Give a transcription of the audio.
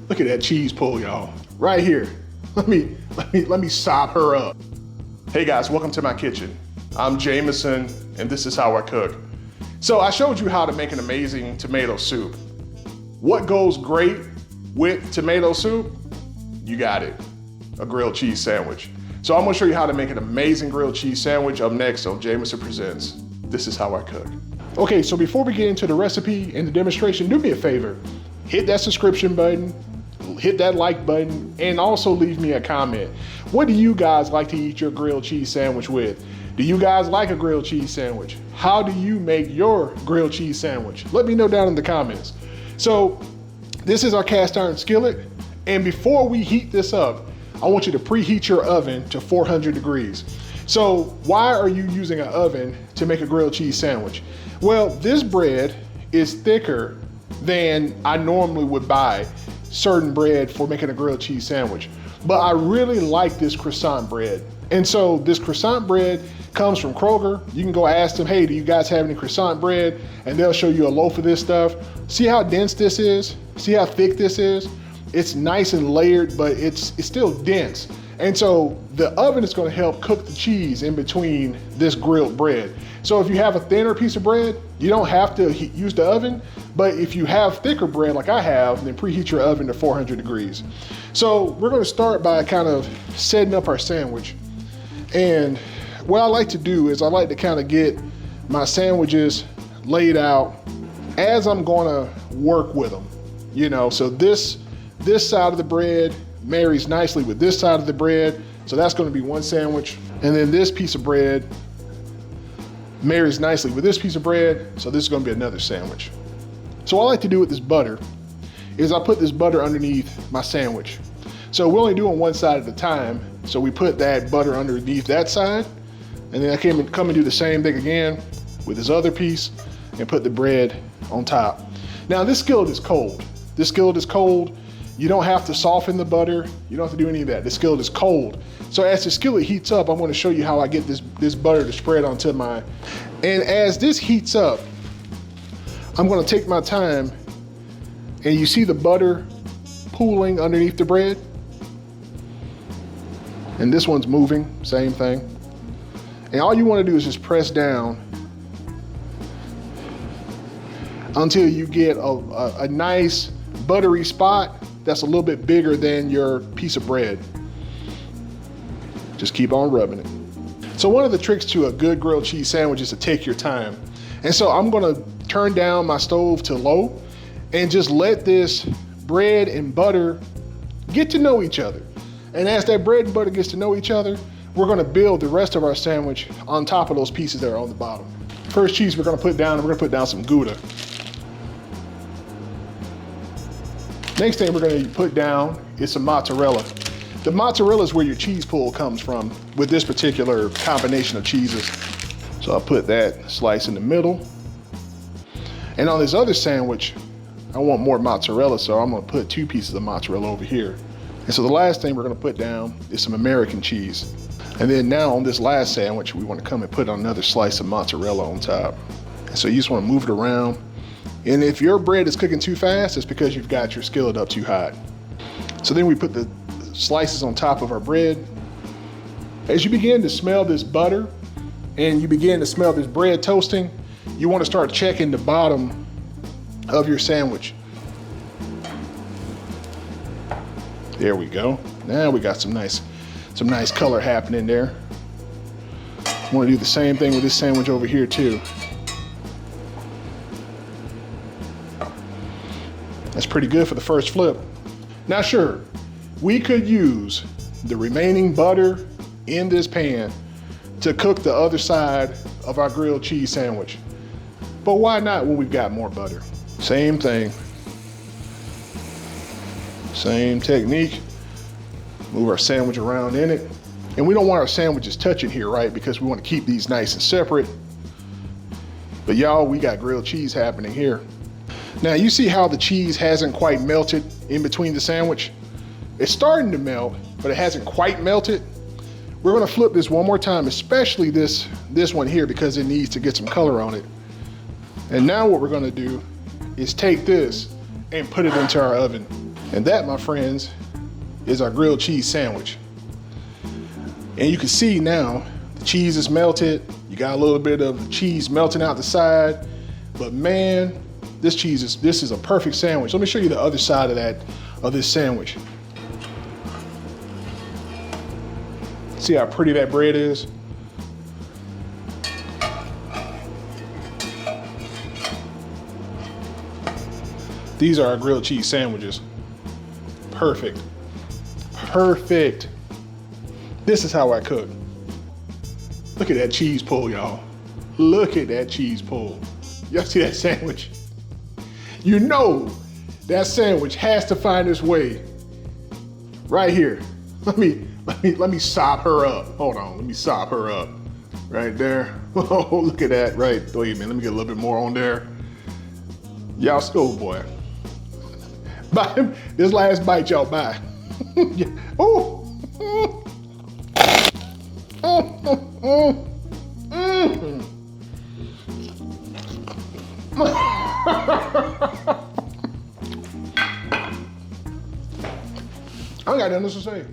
Look at that cheese pull, y'all. Right here. Let me sop her up. Hey guys, welcome to my kitchen. I'm Jameson, and this is how I cook. So I showed you how to make an amazing tomato soup. What goes great with tomato soup? You got it, a grilled cheese sandwich. So I'm gonna show you how to make an amazing grilled cheese sandwich up next on Jameson Presents. This is how I cook. Okay, so before we get into the recipe and the demonstration, do me a favor. Hit that subscription button, hit that like button, and also leave me a comment. What do you guys like to eat your grilled cheese sandwich with? Do you guys like a grilled cheese sandwich? How do you make your grilled cheese sandwich? Let me know down in the comments. So this is our cast iron skillet, and before we heat this up, I want you to preheat your oven to 400 degrees. So why are you using an oven to make a grilled cheese sandwich? Well, this bread is thicker than I normally would buy certain bread for making a grilled cheese sandwich. But I really like this croissant bread. And so this croissant bread comes from Kroger. You can go ask them, hey, do you guys have any croissant bread? And they'll show you a loaf of this stuff. See how dense this is? See how thick this is? It's nice and layered, but it's still dense. And so the oven is gonna help cook the cheese in between this grilled bread. So if you have a thinner piece of bread, you don't have to use the oven, but if you have thicker bread like I have, then preheat your oven to 400 degrees. So we're gonna start by kind of setting up our sandwich. And what I like to do is I like to kind of get my sandwiches laid out as I'm gonna work with them. You know, so this side of the bread marries nicely with this side of the bread. So that's gonna be one sandwich. And then this piece of bread marries nicely with this piece of bread. So this is gonna be another sandwich. So what I like to do with this butter is I put this butter underneath my sandwich. So we're only doing one side at a time. So we put that butter underneath that side. And then I come and do the same thing again with this other piece and put the bread on top. Now this skillet is cold. This skillet is cold. You don't have to soften the butter. You don't have to do any of that. The skillet is cold. So as the skillet heats up, I'm gonna show you how I get this butter to spread onto my, and as this heats up, I'm gonna take my time, and you see the butter pooling underneath the bread? And this one's moving, same thing. And all you wanna do is just press down until you get a nice buttery spot that's a little bit bigger than your piece of bread. Just keep on rubbing it. So one of the tricks to a good grilled cheese sandwich is to take your time. And so I'm gonna turn down my stove to low and just let this bread and butter get to know each other. And as that bread and butter gets to know each other, we're gonna build the rest of our sandwich on top of those pieces that are on the bottom. First cheese we're gonna put down some gouda. Next thing we're gonna put down is some mozzarella. The mozzarella is where your cheese pull comes from with this particular combination of cheeses. So I'll put that slice in the middle. And on this other sandwich, I want more mozzarella, so I'm gonna put 2 pieces of mozzarella over here. And so the last thing we're gonna put down is some American cheese. And then now on this last sandwich, we wanna come and put on another slice of mozzarella on top. And so you just wanna move it around. And if your bread is cooking too fast, it's because you've got your skillet up too hot. So then we put the slices on top of our bread. As you begin to smell this butter and you begin to smell this bread toasting, you want to start checking the bottom of your sandwich. There we go. Now we got some nice color happening there. I want to do the same thing with this sandwich over here too. That's pretty good for the first flip. Now sure, we could use the remaining butter in this pan to cook the other side of our grilled cheese sandwich. But why not when we've got more butter? Same thing. Same technique. Move our sandwich around in it. And we don't want our sandwiches touching here, right? Because we want to keep these nice and separate. But y'all, we got grilled cheese happening here. Now you see how the cheese hasn't quite melted in between the sandwich? It's starting to melt, but it hasn't quite melted. We're gonna flip this one more time, especially this one here, because it needs to get some color on it. And now what we're gonna do is take this and put it into our oven. And that, my friends, is our grilled cheese sandwich. And you can see now, the cheese is melted. You got a little bit of cheese melting out the side. But man, this is a perfect sandwich. Let me show you the other side of this sandwich. See how pretty that bread is? These are our grilled cheese sandwiches. Perfect. Perfect. This is how I cook. Look at that cheese pull, y'all. Look at that cheese pull. Y'all see that sandwich? You know that sandwich has to find its way right here. Let me sop her up. Hold on, let me sop her up. Right there. Oh, look at that. Right. Wait a minute, let me get a little bit more on there. Y'all, oh boy. Bye. This last bite, y'all, bye. Oh. I got nothing else to say.